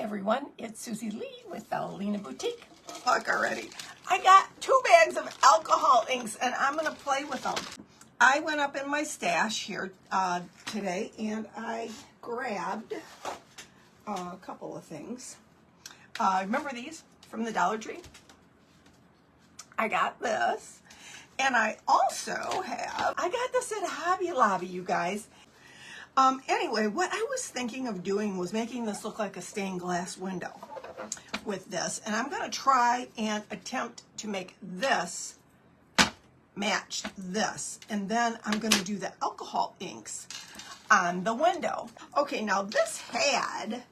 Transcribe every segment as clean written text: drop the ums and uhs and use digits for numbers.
everyone, it's Susie Lee with Ballerina Boutique. Look already. I got 2 bags of alcohol inks and I'm going to play with them. I went up in my stash here today and I grabbed a couple of things. Remember these from the Dollar Tree? I got this. And I also I got this at Hobby Lobby, you guys. Anyway, what I was thinking of doing was making this look like a stained glass window with this. And I'm going to try and attempt to make this match this. And then I'm going to do the alcohol inks on the window. Okay, now this had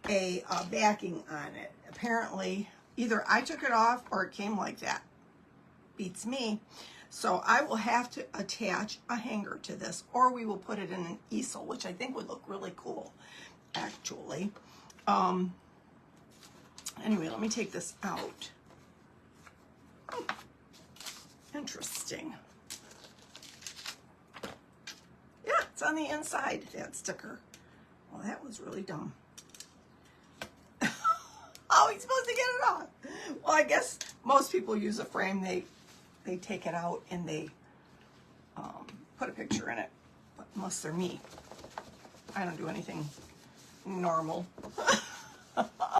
a backing on it. Apparently, either I took it off or it came like that. Beats me. So I will have to attach a hanger to this, or we will put it in an easel, which I think would look really cool, actually. Anyway, let me take this out. Interesting. Yeah, it's on the inside, that sticker. Well, that was really dumb. Oh, he's supposed to get it off. Well, I guess most people use a frame. They take it out and they put a picture in it. But unless they're me, I don't do anything normal.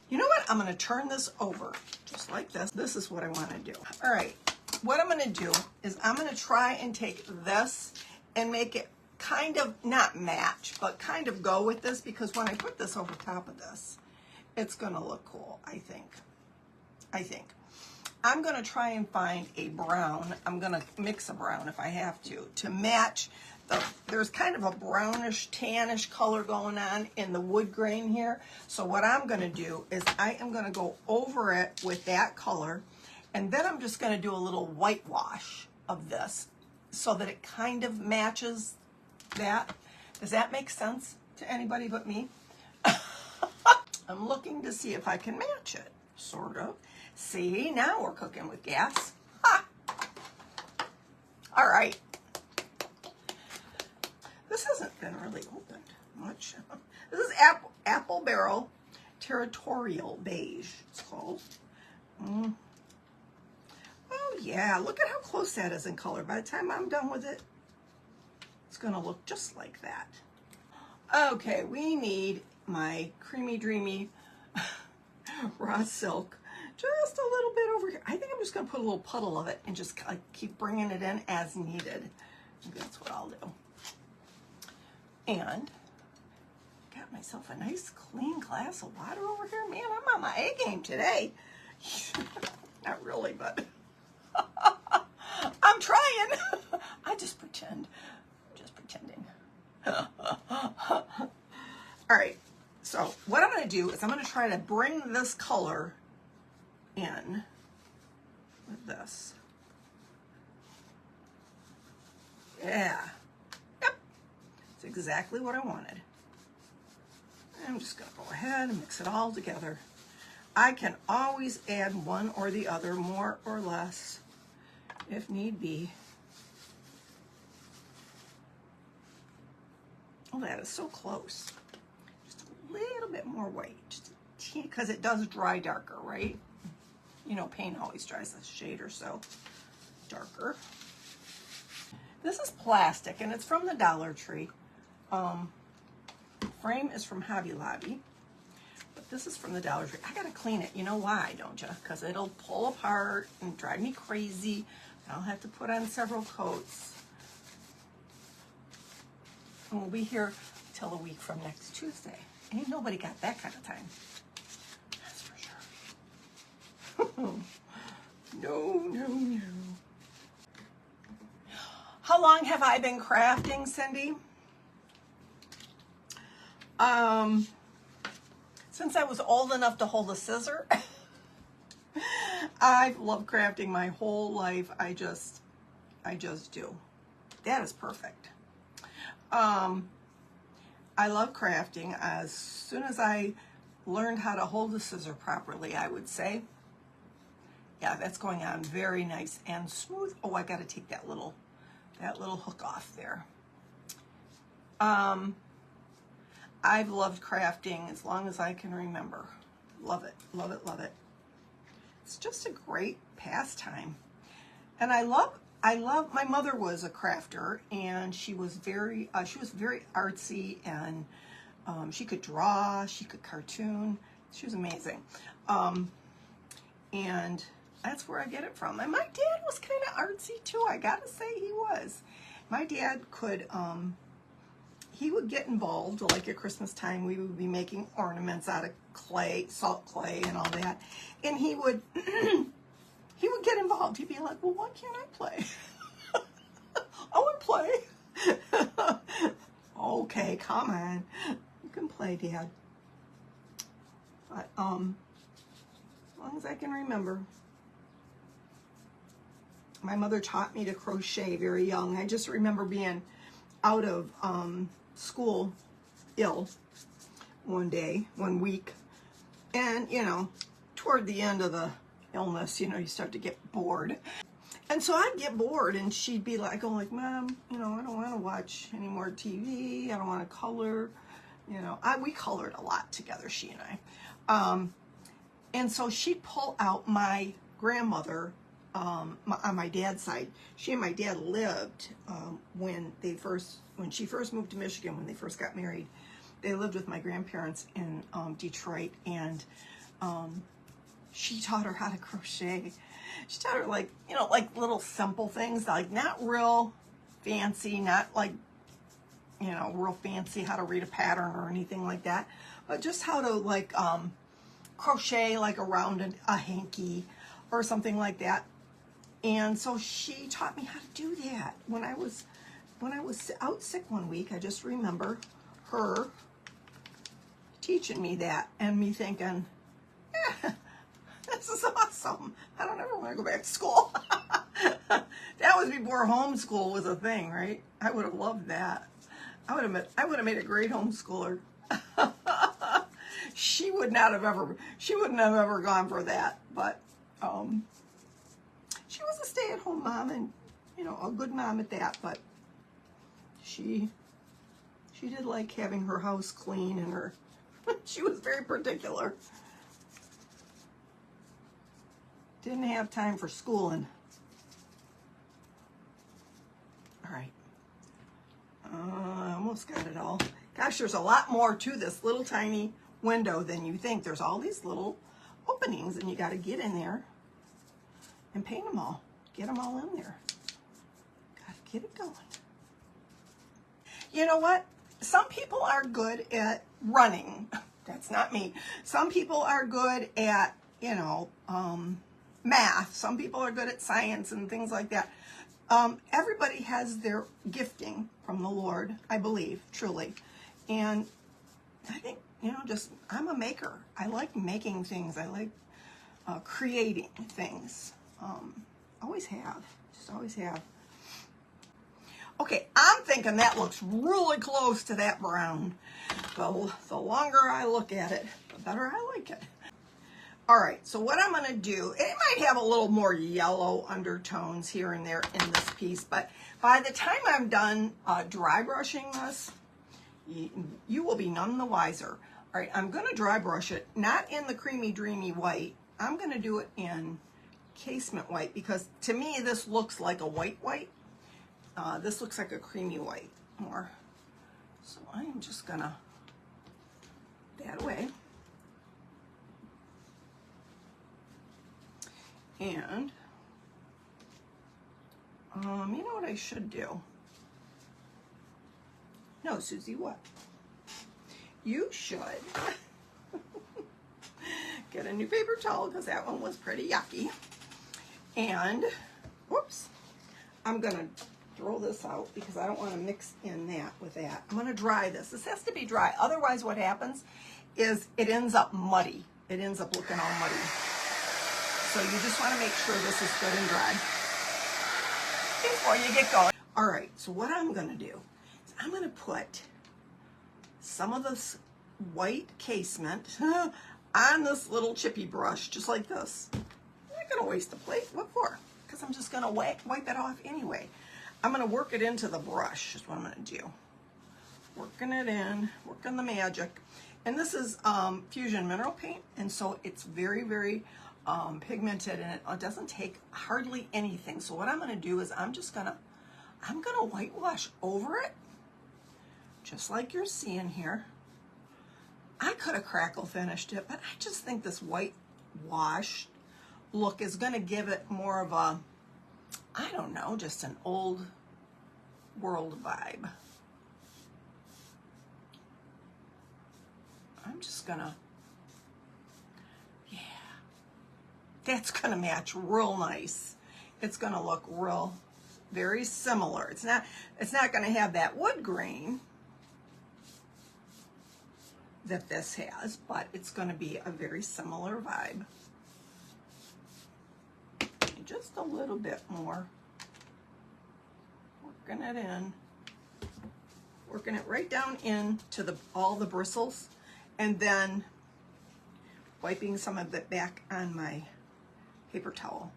You know what? I'm going to turn this over just like this. This is what I want to do. All right. What I'm going to do is I'm going to try and take this and make it kind of not match, but kind of go with this, because when I put this over top of this, it's going to look cool, I think. I'm going to try and find a brown. I'm going to mix a brown if I have to match there's kind of a brownish, tannish color going on in the wood grain here. So what I'm going to do is I am going to go over it with that color, and then I'm just going to do a little whitewash of this so that it kind of matches that. Does that make sense to anybody but me? I'm looking to see if I can match it, sort of. See, now we're cooking with gas. Ha! All right. This hasn't been really opened much. This is Apple Barrel Territorial Beige, it's called. Oh yeah, look at how close that is in color. By the time I'm done with it, it's gonna look just like that. Okay, we need my creamy dreamy raw silk just a little bit over here. I think I'm just gonna put a little puddle of it and just like keep bringing it in as needed. That's what I'll do. And got myself a nice clean glass of water over here. Man, I'm on my A game today. Not really, but I'm trying. I just pretend. I'm just pretending. All right, so what I'm going to do is I'm going to try to bring this color in with this. Yeah. Yep. It's exactly what I wanted. I'm just going to go ahead and mix it all together. I can always add one or the other, more or less, if need be. Oh, that is so close. Just a little bit more white, just because it does dry darker, right? You know, paint always dries a shade or so darker. This is plastic, and it's from the Dollar Tree. Frame is from Hobby Lobby, but this is from the Dollar Tree. I gotta clean it. You know why, don't you? Because it'll pull apart and drive me crazy. I'll have to put on several coats. And we'll be here till a week from next Tuesday. Ain't nobody got that kind of time. That's for sure. No. How long have I been crafting, Cindy? Since I was old enough to hold a scissor. I've loved crafting my whole life. I just do. That is perfect. I love crafting. As soon as I learned how to hold the scissor properly, I would say. Yeah, that's going on very nice and smooth. Oh, I got to take that little hook off there. I've loved crafting as long as I can remember. Love it, love it, love it. It's just a great pastime. And I love, my mother was a crafter, and she was very artsy, and she could draw, she could cartoon. She was amazing. And that's where I get it from. And my dad was kind of artsy too, I gotta say he was. My dad could, he would get involved, like at Christmas time, we would be making ornaments out of clay, salt clay and all that. And he would, he would get involved. He'd be like, well, why can't I play? I want to play. Okay, come on. You can play, Dad. But, as long as I can remember. My mother taught me to crochet very young. I just remember being out of school ill one week. And, you know, toward the end of the illness, you know, you start to get bored. And so I'd get bored, and she'd be like, Mom, you know, I don't want to watch any more TV. I don't want to color. You know, we colored a lot together, she and I. And so she'd pull out my grandmother on my dad's side. She and my dad lived when she first moved to Michigan, when they first got married. They lived with my grandparents in Detroit, and she taught her how to crochet. She taught her, like, you know, like little simple things, like not real fancy, not like, you know, real fancy how to read a pattern or anything like that, but just how to, like, crochet like around a hanky or something like that. And so she taught me how to do that. When I was out sick one week, I just remember her teaching me that, and me thinking, yeah, this is awesome. I don't ever want to go back to school. That was before homeschool was a thing, right? I would have loved that. I would have made a great homeschooler. She wouldn't have ever gone for that, but she was a stay-at-home mom, and, you know, a good mom at that, but she did like having her house clean, and her she was very particular. Didn't have time for schooling. All right. I almost got it all. Gosh, there's a lot more to this little tiny window than you think. There's all these little openings, and you got to get in there and paint them all. Get them all in there. Got to get it going. You know what? Some people are good at running. That's not me. Some people are good at, you know, math. Some people are good at science and things like that. Everybody has their gifting from the Lord, I believe, truly. And I think, you know, I'm a maker. I like making things. I like creating things. Always have. Just always have. Okay, I'm thinking that looks really close to that brown. The longer I look at it, the better I like it. All right, so what I'm gonna do, it might have a little more yellow undertones here and there in this piece, but by the time I'm done dry brushing this, you will be none the wiser. All right, I'm gonna dry brush it, not in the creamy, dreamy white. I'm gonna do it in casement white, because to me, this looks like a white. This looks like a creamy white more. So I am just gonna that away. And you know what I should do? No, Susie, what? You should get a new paper towel, because that one was pretty yucky. And, whoops, I'm gonna throw this out because I don't want to mix in that with that. I'm going to dry this. This has to be dry. Otherwise, what happens is it ends up muddy. It ends up looking all muddy. So you just want to make sure this is good and dry before you get going. All right, so what I'm going to do is I'm going to put some of this white casement on this little chippy brush, just like this. I'm not going to waste the plate. What for? Because I'm just going to wipe it off anyway. I'm going to work it into the brush is what I'm going to do. Working it in, working the magic. And this is Fusion Mineral Paint, and so it's very, very pigmented, and it doesn't take hardly anything. So what I'm going to do is I'm gonna whitewash over it, just like you're seeing here. I could have crackle finished it, but I just think this whitewash look is going to give it more of a, I don't know, just an old world vibe. I'm just gonna, yeah, that's gonna match real nice. It's gonna look real, very similar. It's not gonna have that wood grain that this has, but it's gonna be a very similar vibe. Just a little bit more. Working it in. Working it right down into all the bristles, and then wiping some of it back on my paper towel.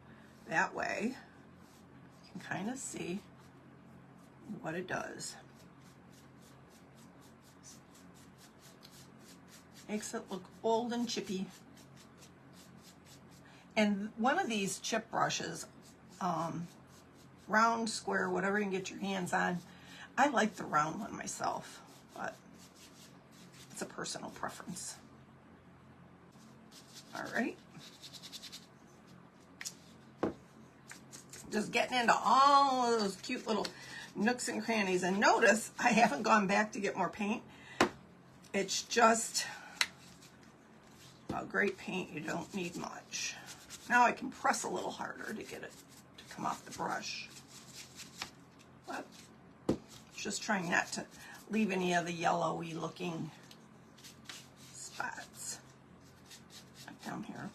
That way you can kind of see what it does. Makes it look old and chippy. And one of these chip brushes, round, square, whatever you can get your hands on, I like the round one myself, but it's a personal preference. All right. Just getting into all of those cute little nooks and crannies. And notice I haven't gone back to get more paint. It's just a great paint. You don't need much. Now I can press a little harder to get it to come off the brush. But just trying not to leave any of the yellowy looking spots down here.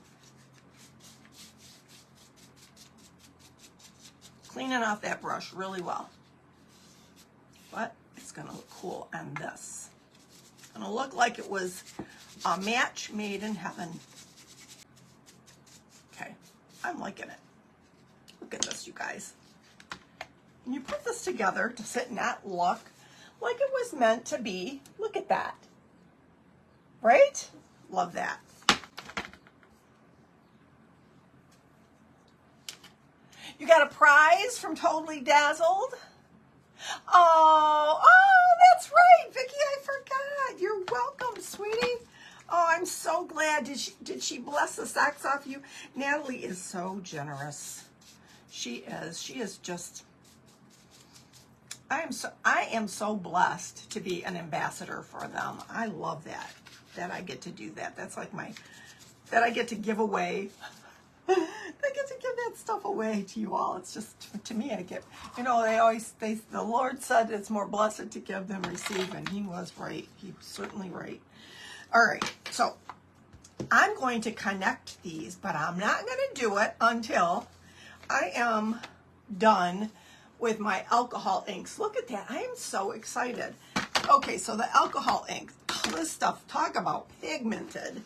Cleaning off that brush really well. But it's going to look cool on this. It's going to look like it was a match made in heaven. Okay, I'm liking it. Look at this, you guys. And you put this together, does it not look like it was meant to be? Look at that. Right? Love that. You got a prize from Totally Dazzled? Oh, that's right, Vicki, I forgot. You're welcome, sweetie. Oh, I'm so glad. Did she bless the socks off you? Natalie is so generous. She is just, I am so blessed to be an ambassador for them. I love that I get to do that. That's like that I get to give away. I get to give that stuff away to you all. It's just, to me, I get, you know, the Lord said it's more blessed to give than receive, and he was right. He was certainly right. All right, so I'm going to connect these, but I'm not going to do it until I am done with my alcohol inks. Look at that. I am so excited. Okay, so the alcohol ink, this stuff, talk about pigmented.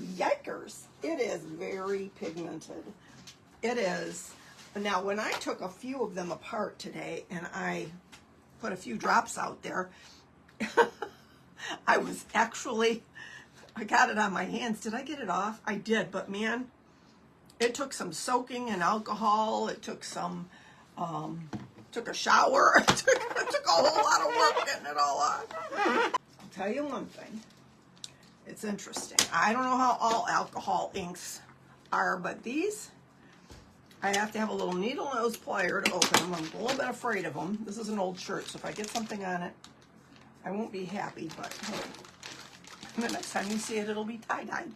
Yikers. It is very pigmented. It is. Now, when I took a few of them apart today and I put a few drops out there, I got it on my hands. Did I get it off? I did, but man, it took some soaking in alcohol. It took some, took a shower. It took a whole lot of work getting it all off. I'll tell you one thing. It's interesting. I don't know how all alcohol inks are, but these, I have to have a little needle nose plier to open them. I'm a little bit afraid of them. This is an old shirt, so if I get something on it, I won't be happy, but hey, the next time you see it, it'll be tie-dyed.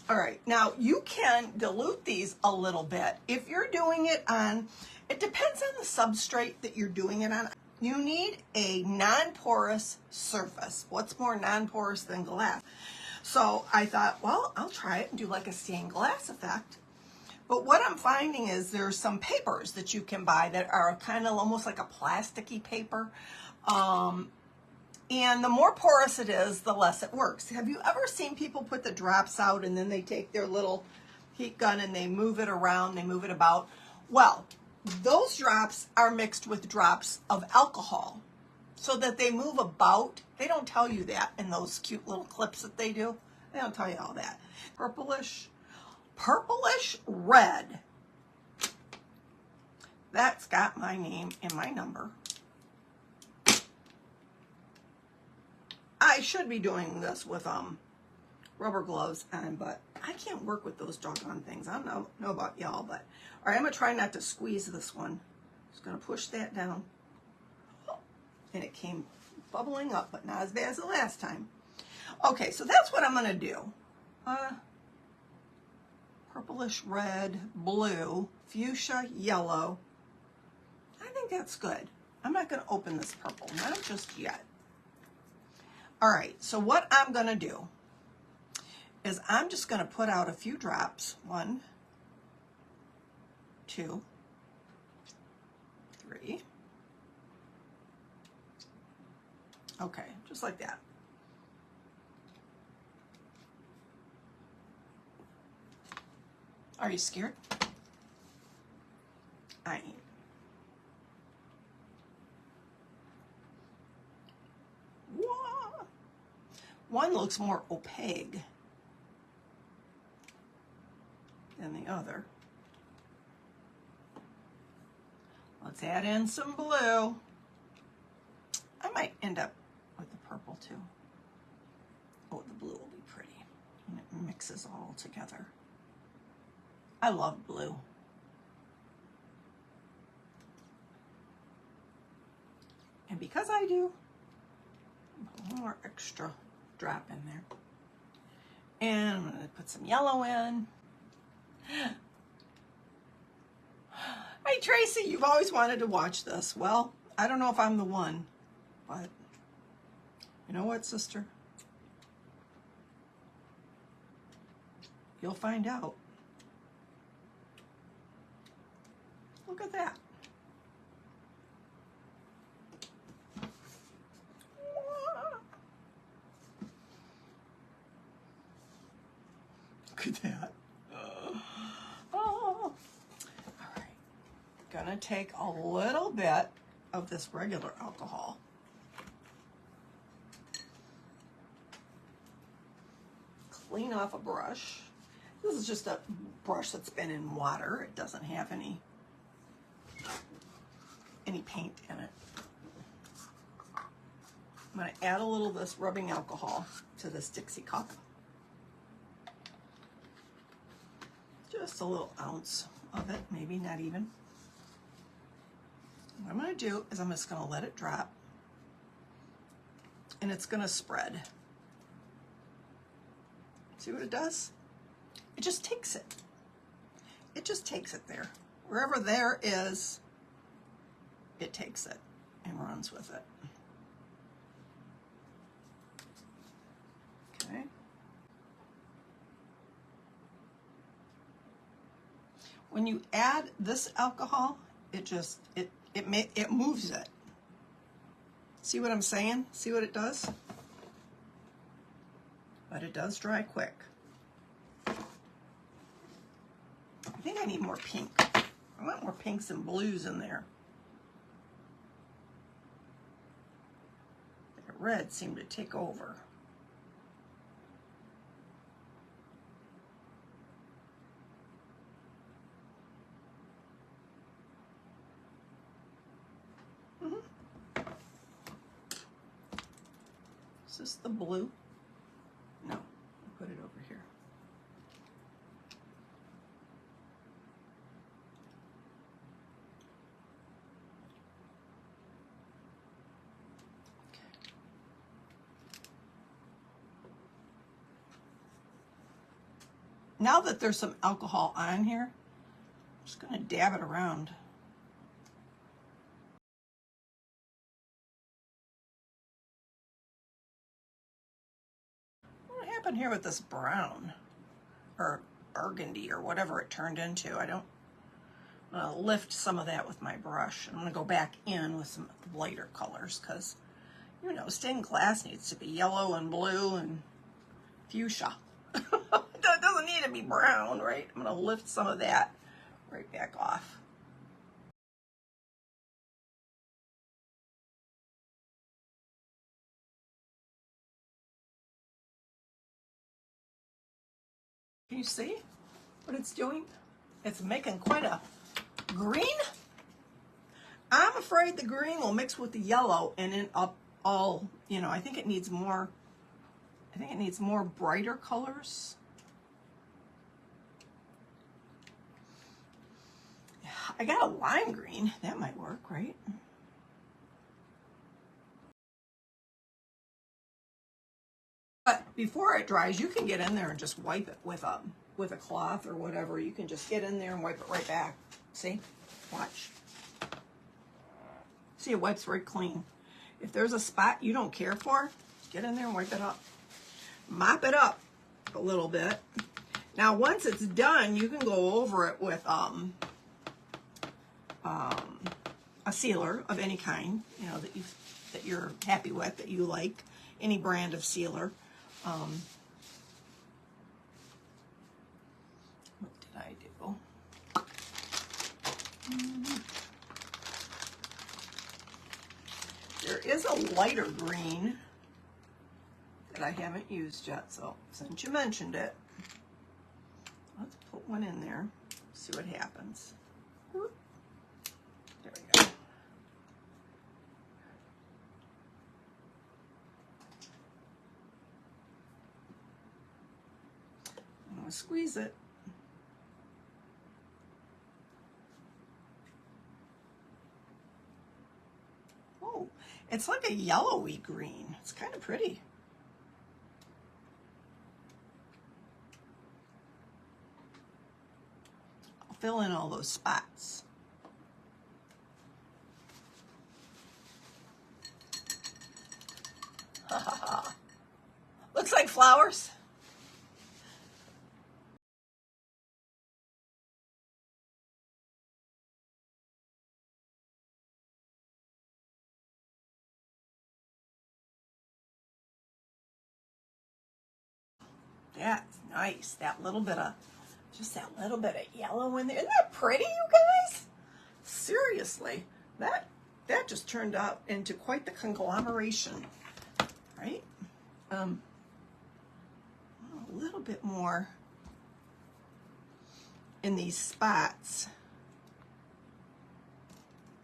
All right, now you can dilute these a little bit. If you're doing it on, it depends on the substrate that you're doing it on. You need a non-porous surface. What's more non-porous than glass? So I thought, well, I'll try it and do like a stained glass effect. But what I'm finding is there's some papers that you can buy that are kind of almost like a plasticky paper. And the more porous it is, the less it works. Have you ever seen people put the drops out and then they take their little heat gun and they move it around, they move it about? Well, those drops are mixed with drops of alcohol. so that they move about. They don't tell you that in those cute little clips that they do. They don't tell you all that. Purplish red. That's got my name and my number. I should be doing this with rubber gloves on, but I can't work with those doggone things. I don't know about y'all, but all right, I'm gonna try not to squeeze this one. Just gonna push that down. And it came bubbling up, but not as bad as the last time. Okay, so that's what I'm gonna do. Purplish red, blue, fuchsia, yellow. I think that's good. I'm not gonna open this purple, not just yet. All right, so what I'm gonna do is I'm just gonna put out a few drops. 1, 2, 3. Okay, just like that. Are you scared? I ain't. Whoa. One looks more opaque than the other. Let's add in some blue. I might end up with the purple too. Oh, the blue will be pretty. And it mixes all together. I love blue. And because I do, put one more extra drop in there. And I'm gonna put some yellow in. Hey Tracy, you've always wanted to watch this. Well, I don't know if I'm the one, but you know what, sister? You'll find out. Look at that. Look at that. Oh. All right. Gonna take a little bit of this regular alcohol. Clean off a brush. This is just a brush that's been in water. It doesn't have any paint in it. I'm going to add a little of this rubbing alcohol to this Dixie cup. Just a little ounce of it, maybe not even. What I'm going to do is I'm just going to let it drop, and it's going to spread. See what it does? It just takes it. It just takes it there. Wherever there is, it takes it and runs with it. Okay. When you add this alcohol, it moves it. See what I'm saying? See what it does? But it does dry quick. I think I need more pink. I want more pinks and blues in there. The red seemed to take over. Is this the blue? No, I'll put it over here. Now that there's some alcohol on here, I'm just going to dab it around. What happened here with this brown or burgundy or whatever it turned into? I'm going to lift some of that with my brush. I'm going to go back in with some lighter colors because, you know, stained glass needs to be yellow and blue and fuchsia. It doesn't need to be brown, right? I'm going to lift some of that right back off. Can you see what it's doing? It's making quite a green. I'm afraid the green will mix with the yellow and end up all, you know, I think it needs more brighter colors. I got a lime green. That might work, right? But before it dries, you can get in there and just wipe it with a cloth or whatever. You can just get in there and wipe it right back. See? Watch. See, it wipes right clean. If there's a spot you don't care for, get in there and wipe it up. Mop it up a little bit. Now, once it's done, you can go over it with a sealer of any kind, you know, that you're happy with, that you like, any brand of sealer. What did I do? There is a lighter green that I haven't used yet, so since you mentioned it, let's put one in there, see what happens. There we go. I'm going to squeeze it. Oh, it's like a yellowy green. It's kind of pretty. I'll fill in all those spots. Looks like flowers. That's nice. Just that little bit of yellow in there. Isn't that pretty, you guys? Seriously, that just turned out into quite the conglomeration, right? A little bit more in these spots,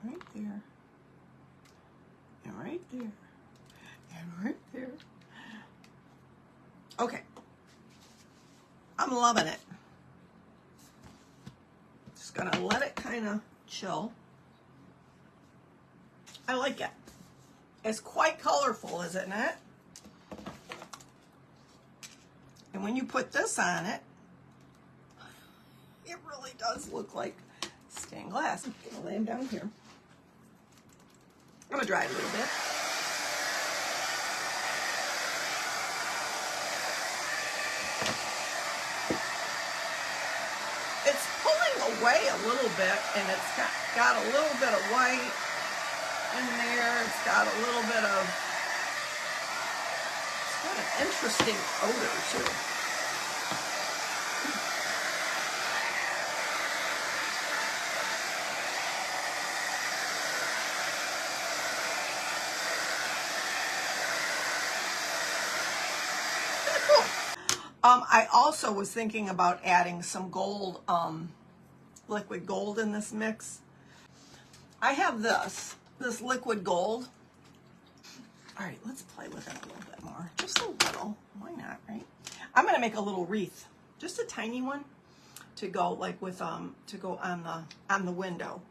right there, and right there, and right there. Okay, I'm loving it. Just gonna let it kind of chill. I like it. It's quite colorful, is it not? And when you put this on it, it really does look like stained glass. I'm gonna lay them down here. I'm gonna dry it a little bit. It's pulling away a little bit, and it's got a little bit of white in there. It's got a little bit of, it's got an interesting odor too. I also was thinking about adding some gold, liquid gold in this mix. I have this liquid gold. All right, let's play with it a little bit more. Just a little, why not, right? I'm gonna make a little wreath, just a tiny one to go like with, to go on the window,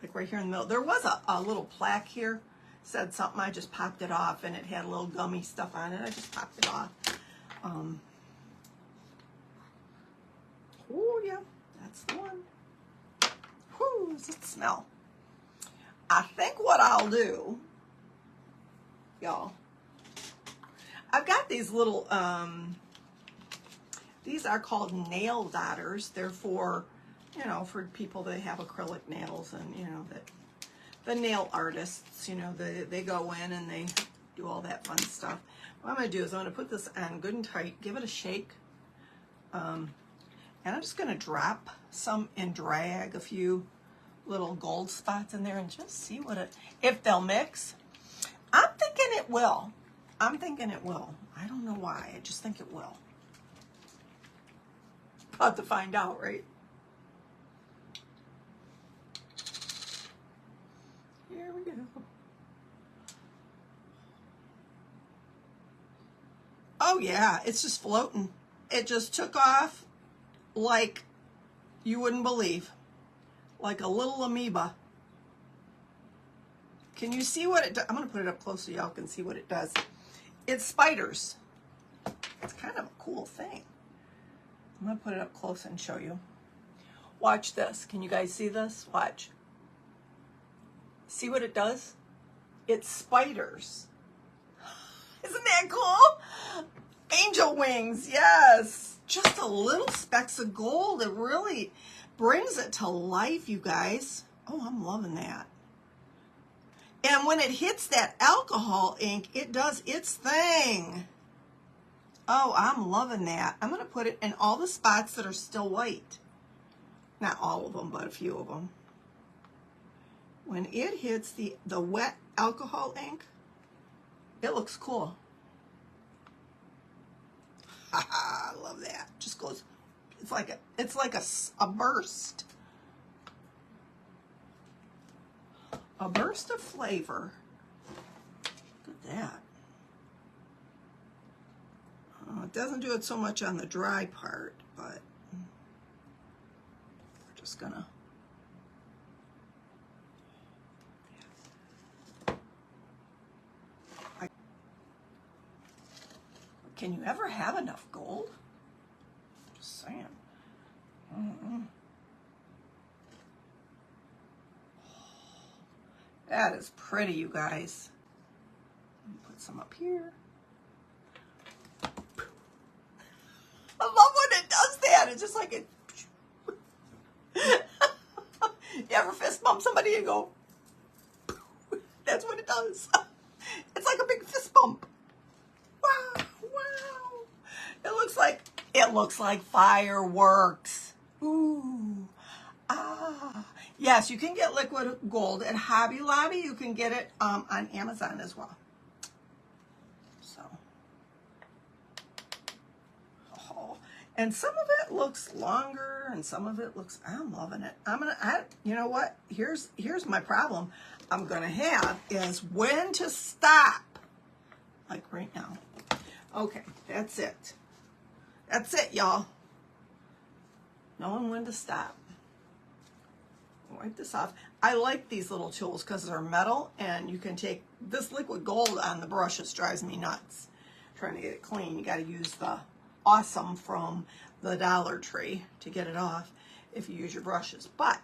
like right here in the middle. There was a little plaque here, said something, I just popped it off, and it had a little gummy stuff on it. I just popped it off. Oh yeah, that's the one. Whoo, does it smell? I think what I'll do, y'all, I've got these little, these are called nail dotters. They're for, you know, for people that have acrylic nails, and, you know, that the nail artists, you know, they go in and they do all that fun stuff. What I'm going to do is I'm going to put this on good and tight, give it a shake, and I'm just going to drop some and drag a few little gold spots in there and just see if they'll mix. I'm thinking it will. I'm thinking it will. I don't know why. I just think it will. About to find out, right? Here we go. Oh yeah, it's just floating. It just took off like you wouldn't believe. Like a little amoeba. Can you see what it does? I'm going to put it up close so y'all can see what it does. It's spiders. It's kind of a cool thing. I'm going to put it up close and show you. Watch this. Can you guys see this? Watch. See what it does? It's spiders. Isn't that cool? Angel wings, yes. Just a little specks of gold. It really brings it to life, you guys. Oh, I'm loving that. And when it hits that alcohol ink, it does its thing. Oh, I'm loving that. I'm going to put it in all the spots that are still white. Not all of them, but a few of them. When it hits the wet alcohol ink, it looks cool. I love that. Just goes, it's like a burst. A burst of flavor. Look at that. It doesn't do it so much on the dry part, but we're just gonna. Can you ever have enough gold? Just saying. That is pretty, you guys. Let me put some up here. I love when it does that. It's just like it. You ever fist bump somebody and go? That's what it does. It's like a big fist bump. Wow, wow. It looks like fireworks. Ooh. Ah. Yes, you can get liquid gold at Hobby Lobby. You can get it on Amazon as well. So. Oh. And some of it looks longer and some of it looks, I'm loving it. You know what? Here's my problem I'm going to have is when to stop. Like right now. Okay, that's it. That's it, y'all. Knowing when to stop. Wipe this off. I like these little tools because they're metal and you can take this liquid gold on the brushes. Drives me nuts trying to get it clean. You got to use the Awesome from the Dollar Tree to get it off if you use your brushes. But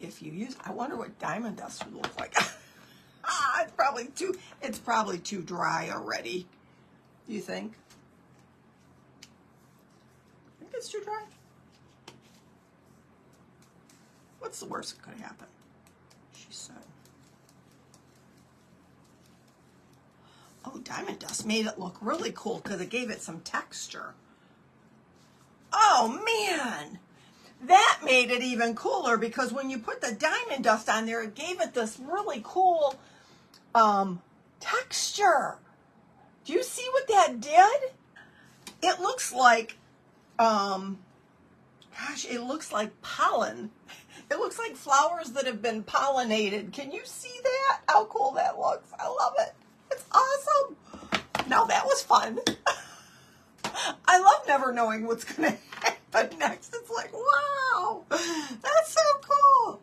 if you use, I wonder what diamond dust would look like. It's probably too dry already. Do you think? Think it's too dry? What's the worst that could happen? She said. Oh, diamond dust made it look really cool because it gave it some texture. Oh, man. That made it even cooler because when you put the diamond dust on there, it gave it this really cool texture. Do you see what that did? It looks like, it looks like pollen. It looks like flowers that have been pollinated. Can you see that? How cool that looks. I love it. It's awesome. Now that was fun. I love never knowing what's going to happen next. It's like, wow, that's so cool.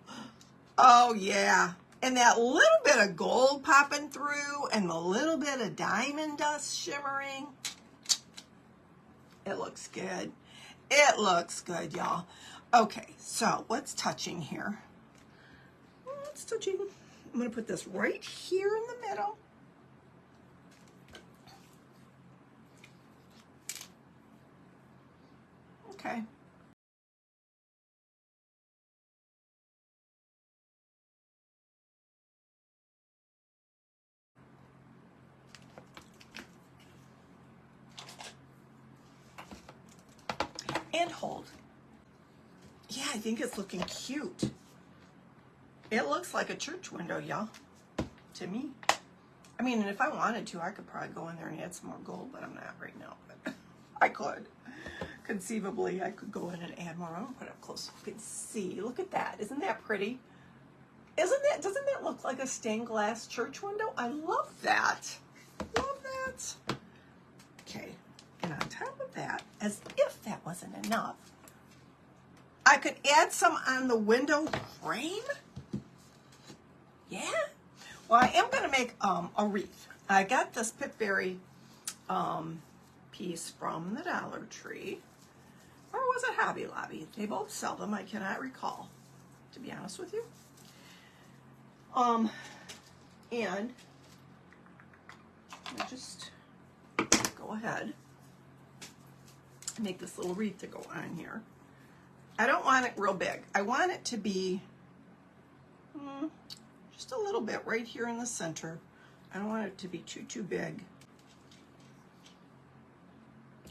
Oh, yeah. And that little bit of gold popping through and the little bit of diamond dust shimmering. It looks good. It looks good, y'all. Okay, so what's touching here? What's touching? I'm going to put this right here in the middle. Okay. And hold. Yeah, I think it's looking cute. It looks like a church window, y'all, to me. I mean, and if I wanted to, I could probably go in there and add some more gold, but I'm not right now. But I could. Conceivably, I could go in and add more. I'm gonna put it up close so you can see. Look at that. Isn't that pretty? Doesn't that look like a stained glass church window? I love that. Love that. Okay, and on top of that, as if that wasn't enough, I could add some on the window frame. Yeah. Well, I am going to make a wreath. I got this pitberry piece from the Dollar Tree. Or was it Hobby Lobby? They both sell them. I cannot recall, to be honest with you. And I'll just go ahead and make this little wreath to go on here. I don't want it real big. I want it to be just a little bit right here in the center. I don't want it to be too big.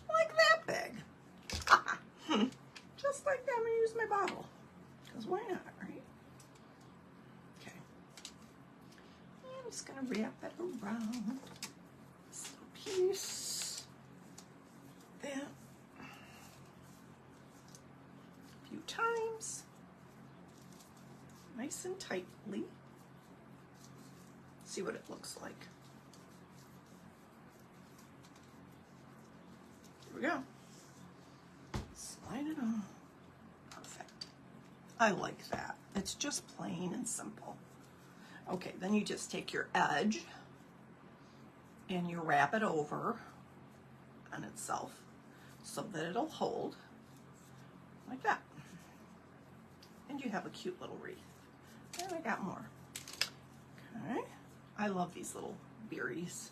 Like that big. Just like that. I'm going to use my bottle. Because why not, right? Okay. I'm just going to wrap it around this little piece. That. A few times. Nice and tightly. See what it looks like. Here we go. Slide it on. Perfect. I like that. It's just plain and simple. Okay, then you just take your edge and you wrap it over on itself so that it'll hold like that. And you have a cute little wreath. And I got more. Okay. I love these little berries.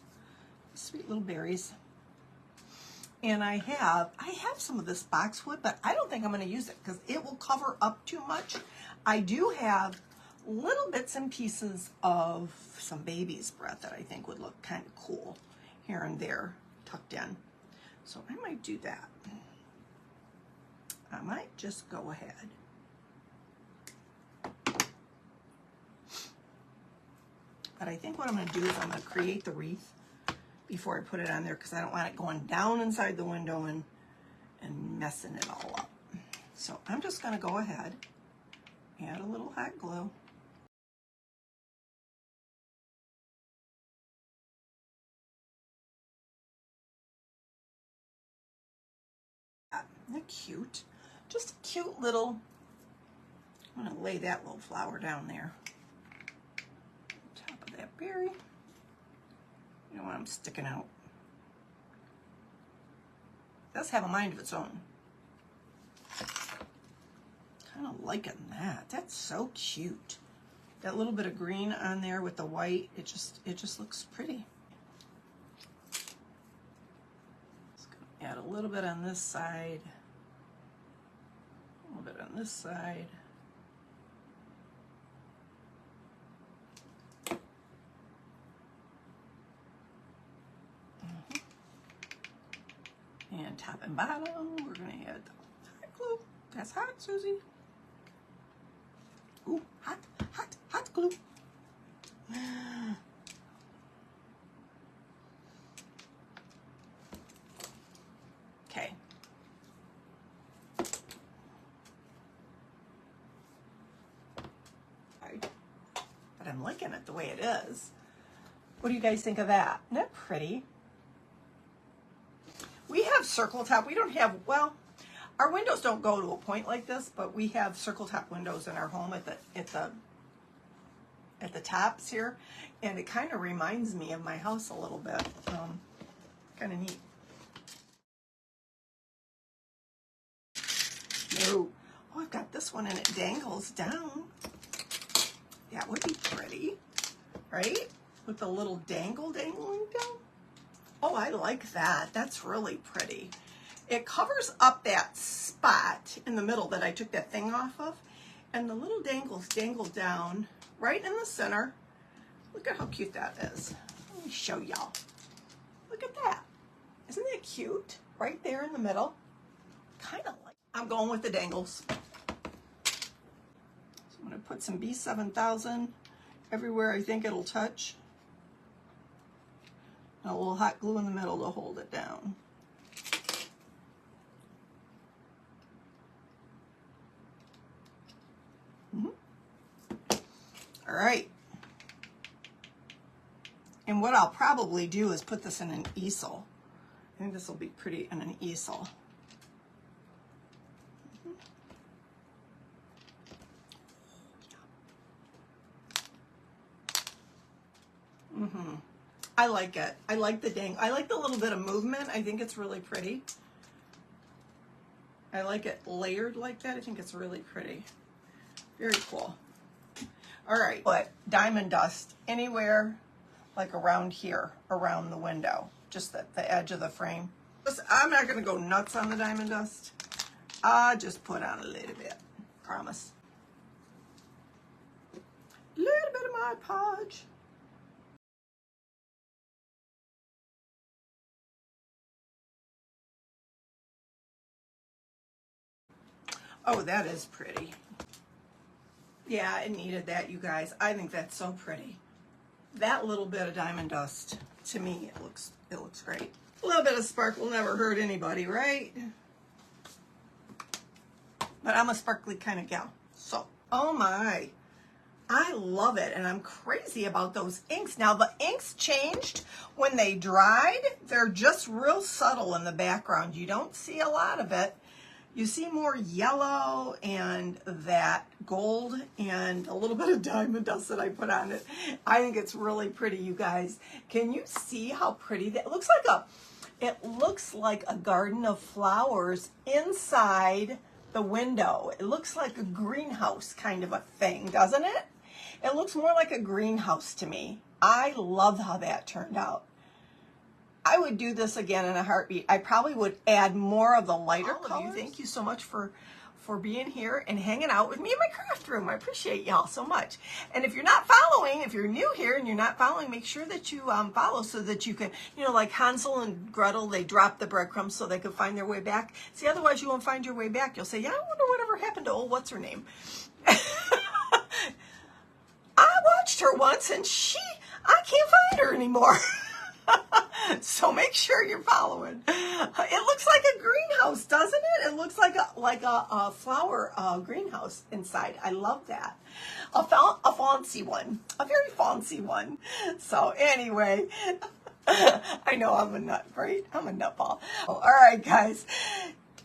Sweet little berries. And I have some of this boxwood, but I don't think I'm going to use it because it will cover up too much. I do have little bits and pieces of some baby's breath that I think would look kind of cool here and there tucked in. So I might do that. I might just go ahead. But I think what I'm going to do is I'm going to create the wreath before I put it on there because I don't want it going down inside the window and messing it all up. So I'm just going to go ahead, add a little hot glue. Isn't that cute? Just a cute little, I'm going to lay that little flower down there. On top of that berry. You know what, I'm sticking out. It does have a mind of its own. Kind of liking that. That's so cute. That little bit of green on there with the white, it just looks pretty. Just gonna add a little bit on this side. A little bit on this side. And top and bottom, we're going to add the hot glue. That's hot, Susie. Ooh, hot, hot, hot glue. Okay. But I'm liking it the way it is. What do you guys think of that? Isn't that pretty? We have circle top. We don't have, well, our windows don't go to a point like this, but we have circle top windows in our home at the tops here, and it kind of reminds me of my house a little bit. Kind of neat. No. Oh, I've got this one and it dangles down. That would be pretty, right? With the little dangle dangling down. Oh, I like that. That's really pretty. It covers up that spot in the middle that I took that thing off of, and the little dangles dangle down right in the center. Look at how cute that is. Let me show y'all. Look at that. Isn't that cute? Right there in the middle. Kind of like. I'm going with the dangles. So I'm going to put some B7000 everywhere I think it'll touch. And a little hot glue in the middle to hold it down. All right. And what I'll probably do is put this in an easel. I think this will be pretty in an easel. I like it. I like the dang. I like the little bit of movement. I think it's really pretty. I like it layered like that. I think it's really pretty. Very cool. All right. Put diamond dust anywhere like around here, around the window, just the edge of the frame. I'm not going to go nuts on the diamond dust. I'll just put on a little bit. Promise. A little bit of Mod Podge. Oh, that is pretty. Yeah, it needed that, you guys. I think that's so pretty. That little bit of diamond dust, to me, it looks great. A little bit of sparkle never hurt anybody, right? But I'm a sparkly kind of gal. So, oh my. I love it, and I'm crazy about those inks. Now, the inks changed when they dried. They're just real subtle in the background. You don't see a lot of it. You see more yellow and that gold and a little bit of diamond dust that I put on it. I think it's really pretty, you guys. Can you see how pretty that looks like? It looks like a garden of flowers inside the window. It looks like a greenhouse kind of a thing, doesn't it? It looks more like a greenhouse to me. I love how that turned out. I would do this again in a heartbeat. I probably would add more of the lighter colors. Thank you so much for being here and hanging out with me in my craft room. I appreciate y'all so much. And if you're not following, if you're new here and you're not following, make sure that you follow so that you can, you know, like Hansel and Gretel, they dropped the breadcrumbs so they could find their way back. See, otherwise you won't find your way back. You'll say, yeah, I wonder whatever happened to old what's her name. I watched her once and I can't find her anymore. So make sure you're following. It looks like a greenhouse, doesn't it? It looks like a flower greenhouse inside. I love that. A fancy one, a very fancy one. So anyway, I know I'm a nut, right? I'm a nutball. All right, guys.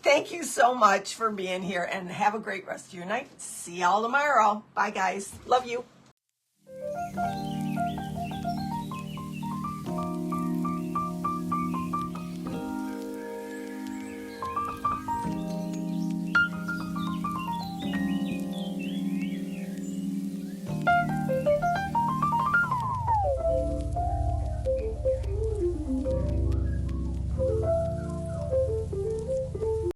Thank you so much for being here, and have a great rest of your night. See y'all tomorrow. Bye, guys. Love you.